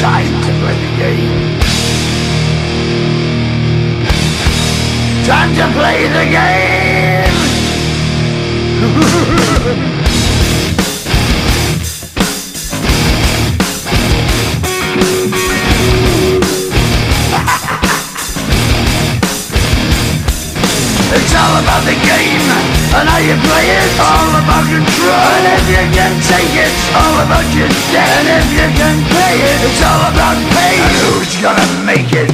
Time to play the game. Time to play the game. It's all about the game and how you play it. All about control, and if you can take it, all about your debt. And if you can pay it, it's all about pay. And who's gonna make it?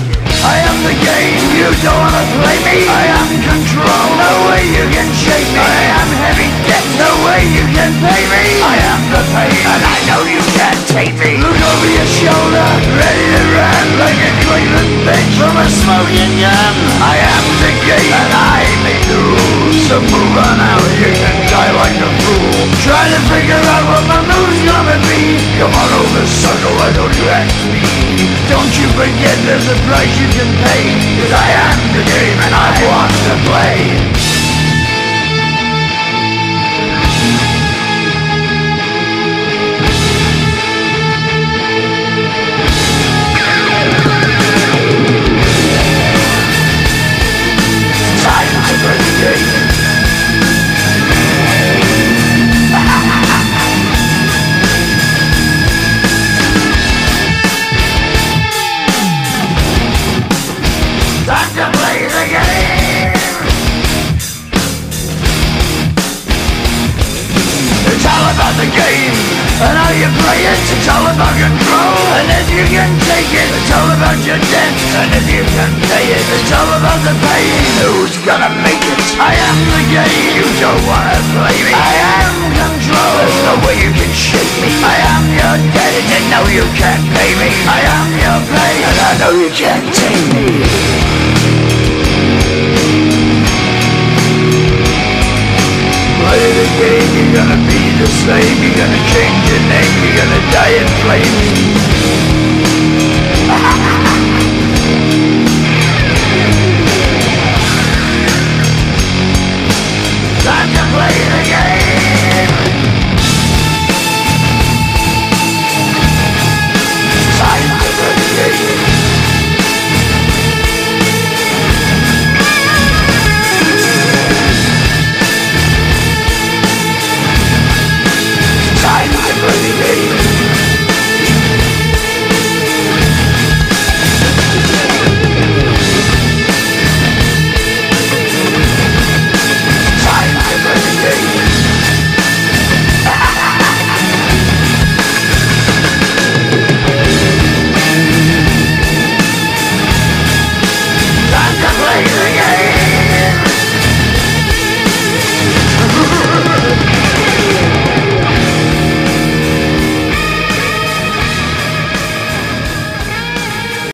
I am the game, you don't wanna play me. I am control, no way you can shake me. I am heavy debt, no way you can pay me. I am the pain, and I know you can't take me. Look over your shoulder, ready to run like a Cleveland bitch from a smoking gun. I am the game, and I make the rules. So move on out, you can die like a fool. Try to figure out what my move's gonna be. Come on over, sucker, why don't you ask me? Don't you forget there's a price you can pay. 'Cause I am the game and I want to play. Time to play the game. Time to play the game. It's all about the game and how you play it. It's all about control, and if you can take it, it's all about your debt. And if you can pay it, it's all about the pain. Who's gonna make it? I am the game. You don't wanna play me. I am control. There's no way you can shake me. I am your debt, and you know you can't pay me. I am your pain, and I know you can't take me. Play the game, you're gonna be the same. You're gonna change your name, you're gonna die in flames.